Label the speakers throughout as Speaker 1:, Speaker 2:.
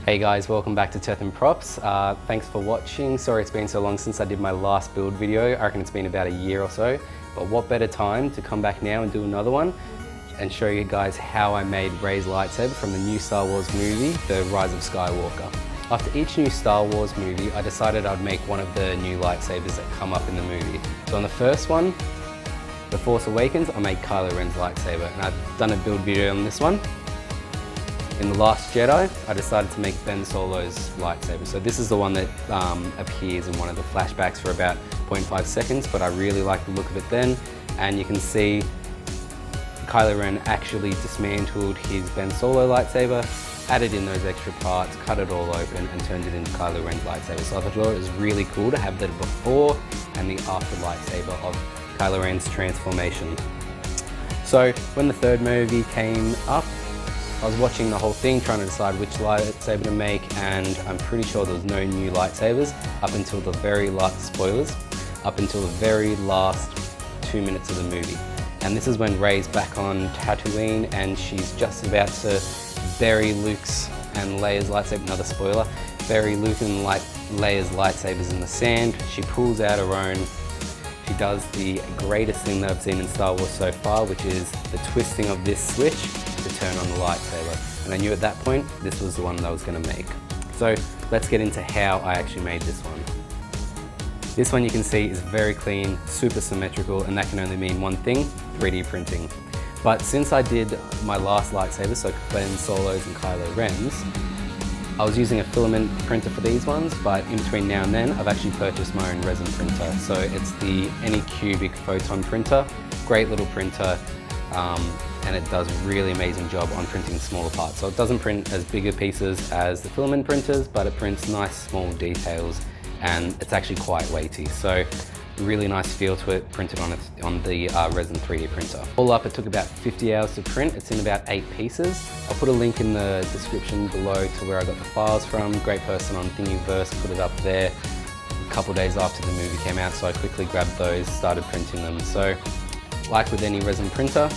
Speaker 1: Hey guys, welcome back to Tethan Props. Thanks for watching. Sorry it's been so long since I did my last build video. I reckon it's been about a year or so. But what better time to come back now and do another one and show you guys how I made Rey's lightsaber from the new Star Wars movie, The Rise of Skywalker. After each new Star Wars movie, I decided I'd make one of the new lightsabers that come up in the movie. So on the first one, The Force Awakens, I made Kylo Ren's lightsaber, and I've done a build video on this one. In The Last Jedi, I decided to make Ben Solo's lightsaber. So this is the one that appears in one of the flashbacks for about 0.5 seconds, but I really like the look of it then. And you can see Kylo Ren actually dismantled his Ben Solo lightsaber, added in those extra parts, cut it all open, and turned it into Kylo Ren's lightsaber. So I thought it was really cool to have the before and the after lightsaber of Kylo Ren's transformation. So when the third movie came up, I was watching the whole thing, trying to decide which lightsaber to make, and I'm pretty sure there was no new lightsabers up until the very last, spoilers, up until the very last 2 minutes of the movie. And this is when Rey's back on Tatooine and she's just about to bury Luke's and Leia's lightsaber, another spoiler, bury Luke and Leia's lightsabers in the sand. She pulls out her own. She does the greatest thing that I've seen in Star Wars so far, which is the twisting of this switch to turn on the lightsaber. And I knew at that point, this was the one that I was gonna make. So let's get into how I actually made this one. This one you can see is very clean, super symmetrical, and that can only mean one thing, 3D printing. But since I did my last lightsaber, so Ben Solo's and Kylo Ren's, I was using a filament printer for these ones, but in between now and then, I've actually purchased my own resin printer. So it's the Anycubic Photon printer, great little printer, and it does a really amazing job on printing smaller parts. So it doesn't print as bigger pieces as the filament printers, but it prints nice small details, and it's actually quite weighty. So really nice feel to it, printed on the resin 3D printer. All up, it took about 50 hours to print. It's in about 8 pieces. I'll put a link in the description below to where I got the files from. Great person on Thingiverse put it up there a couple days after the movie came out, so I quickly grabbed those, started printing them. So like with any resin printer,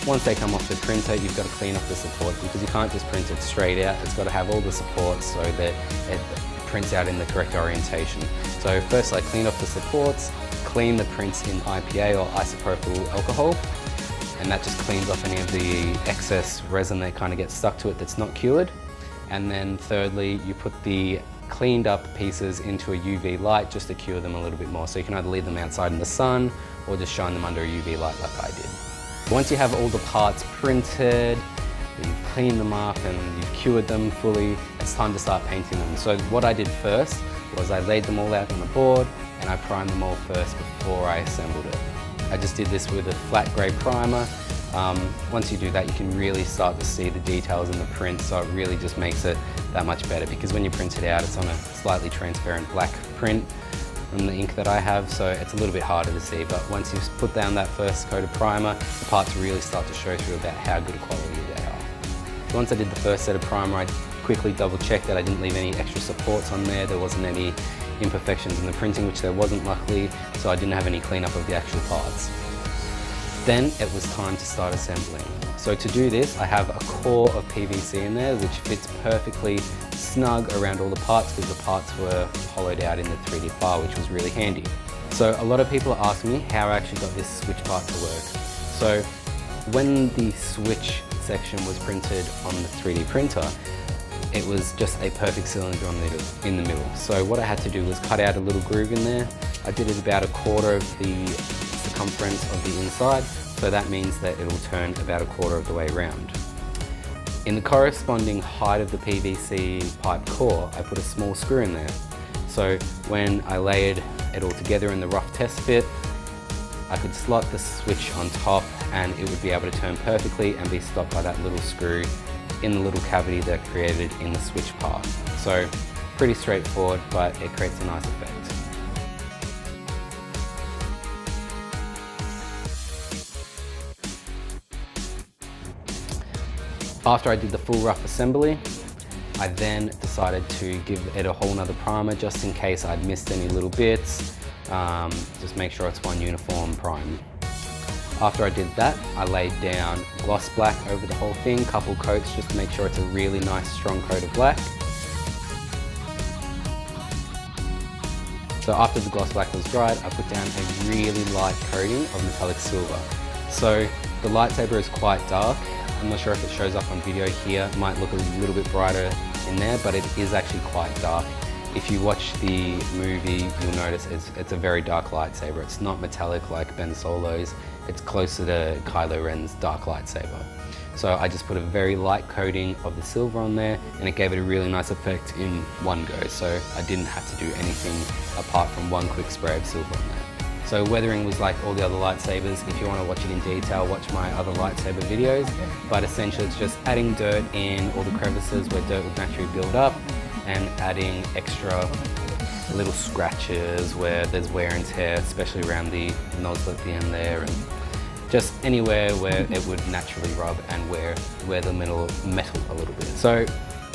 Speaker 1: once they come off the printer, you've got to clean off the supports because you can't just print it straight out. It's got to have all the supports so that it prints out in the correct orientation. So first I clean off the supports, clean the prints in IPA or isopropyl alcohol, and that just cleans off any of the excess resin that kind of gets stuck to it that's not cured. And then thirdly, you put the cleaned up pieces into a UV light just to cure them a little bit more. So you can either leave them outside in the sun or just shine them under a UV light like I did. Once you have all the parts printed, you've cleaned them up and you've cured them fully, it's time to start painting them. So what I did first was I laid them all out on a board and I primed them all first before I assembled it. I just did this with a flat grey primer. Once you do that, you can really start to see the details in the print, so it really just makes it that much better, because when you print it out, it's on a slightly transparent black print from the ink that I have, so it's a little bit harder to see. But once you've put down that first coat of primer, the parts really start to show through about how good a quality they are. So once I did the first set of primer, I quickly double checked that I didn't leave any extra supports on there. There wasn't any imperfections in the printing, which there wasn't luckily, so I didn't have any cleanup of the actual parts. Then it was time to start assembling. So to do this, I have a core of PVC in there, which fits perfectly snug around all the parts because the parts were hollowed out in the 3D file, which was really handy. So a lot of people are asking me how I actually got this switch part to work. So when the switch section was printed on the 3D printer, it was just a perfect cylinder in the middle. So what I had to do was cut out a little groove in there. I did it about 1/4 of the circumference of the inside, so that means that it'll turn about 1/4 of the way around. In the corresponding height of the PVC pipe core, I put a small screw in there. So when I layered it all together in the rough test fit, I could slot the switch on top and it would be able to turn perfectly and be stopped by that little screw in the little cavity that created in the switch part. So pretty straightforward, but it creates a nice effect. After I did the full rough assembly, I then decided to give it a whole nother primer just in case I'd missed any little bits. Just make sure it's one uniform prime. After I did that, I laid down gloss black over the whole thing, couple coats just to make sure it's a really nice strong coat of black. So after the gloss black was dried, I put down a really light coating of metallic silver. So the lightsaber is quite dark. I'm not sure if it shows up on video here. It might look a little bit brighter in there, but it is actually quite dark. If you watch the movie, you'll notice it's a very dark lightsaber. It's not metallic like Ben Solo's. It's closer to Kylo Ren's dark lightsaber. So I just put a very light coating of the silver on there, and it gave it a really nice effect in one go. So I didn't have to do anything apart from one quick spray of silver on there. So weathering was like all the other lightsabers. If you want to watch it in detail, watch my other lightsaber videos. But essentially it's just adding dirt in all the crevices where dirt would naturally build up, and adding extra little scratches where there's wear and tear, especially around the nozzle at the end there, and just anywhere where it would naturally rub and wear the metal a little bit. So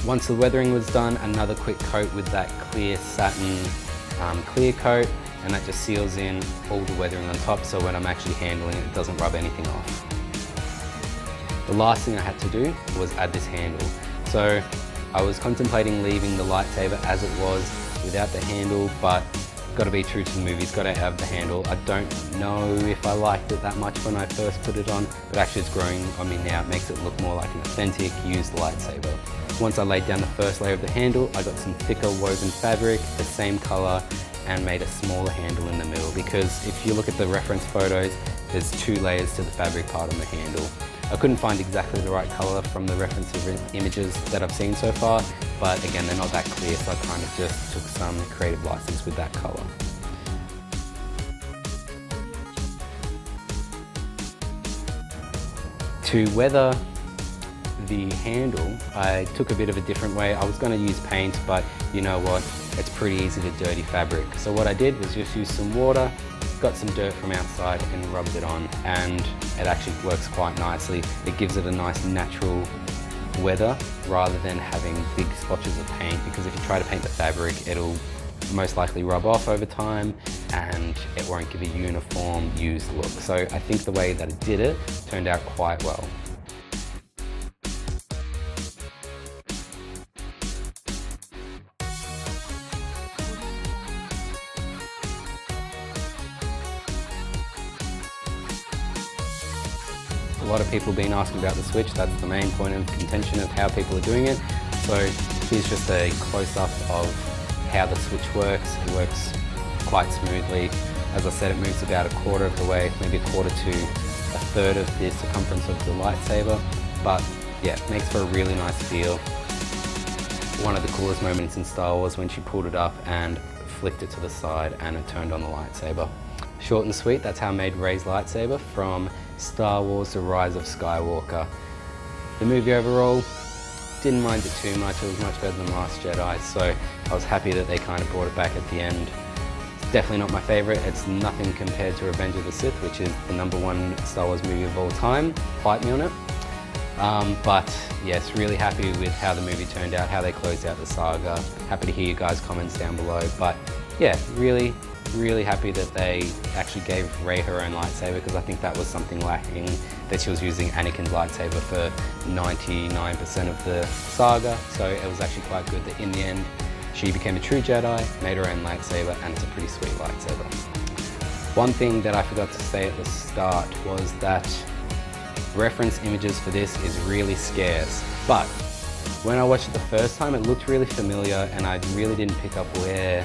Speaker 1: once the weathering was done, another quick coat with that clear satin clear coat, and that just seals in all the weathering on top, so when I'm actually handling it, it doesn't rub anything off. The last thing I had to do was add this handle. So I was contemplating leaving the lightsaber as it was without the handle, but got to be true to the movie, it's got to have the handle. I don't know if I liked it that much when I first put it on, but actually it's growing on me now. It makes it look more like an authentic used lightsaber. Once I laid down the first layer of the handle, I got some thicker woven fabric, the same color, and made a smaller handle in the middle, because if you look at the reference photos, there's 2 layers to the fabric part on the handle. I couldn't find exactly the right color from the reference images that I've seen so far, but again, they're not that clear, so I kind of just took some creative license with that color. To weather the handle, I took a bit of a different way. I was going to use paint, but you know what? It's pretty easy to dirty fabric. So what I did was just use some water, got some dirt from outside and rubbed it on, and it actually works quite nicely. It gives it a nice natural weather rather than having big splotches of paint, because if you try to paint the fabric, it'll most likely rub off over time and it won't give a uniform used look. So I think the way that I did it turned out quite well. A lot of people have been asking about the switch. That's the main point of contention of how people are doing it. So here's just a close-up of how the switch works. It works quite smoothly. As I said, it moves about a quarter of the way, maybe a quarter to a third of the circumference of the lightsaber. But yeah, it makes for a really nice feel. One of the coolest moments in Star Wars when she pulled it up and flicked it to the side and it turned on the lightsaber. Short and sweet, that's how I made Rey's lightsaber from Star Wars: The Rise of Skywalker. The movie overall, didn't mind it too much. It was much better than Last Jedi, so I was happy that they kind of brought it back at the end. It's definitely not my favorite. It's nothing compared to Revenge of the Sith, which is the #1 Star Wars movie of all time. Fight me on it. But yes, really happy with how the movie turned out, how they closed out the saga. Happy to hear you guys' comments down below. But yeah, really happy that they actually gave Rey her own lightsaber, because I think that was something lacking, that she was using Anakin's lightsaber for 99% of the saga. So it was actually quite good that in the end she became a true Jedi, made her own lightsaber, and it's a pretty sweet lightsaber. One thing that I forgot to say at the start was that reference images for this is really scarce, but when I watched it the first time, it looked really familiar and I really didn't pick up where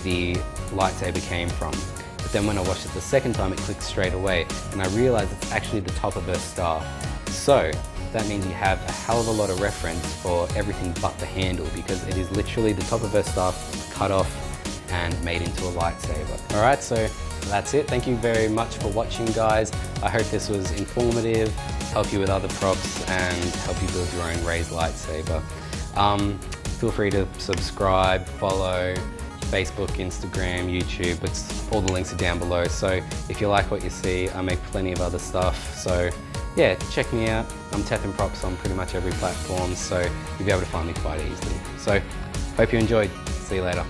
Speaker 1: the lightsaber came from. But then when I watched it the second time, it clicked straight away, and I realized it's actually the top of her staff. So that means you have a hell of a lot of reference for everything but the handle, because it is literally the top of her staff cut off and made into a lightsaber. All right, so that's it. Thank you very much for watching, guys. I hope this was informative, help you with other props, and help you build your own Rey's lightsaber. Feel free to subscribe, follow, Facebook, Instagram, YouTube. All the links are down below. So if you like what you see, I make plenty of other stuff. So yeah, check me out. I'm Tethan Props on pretty much every platform, so you'll be able to find me quite easily. So hope you enjoyed. See you later.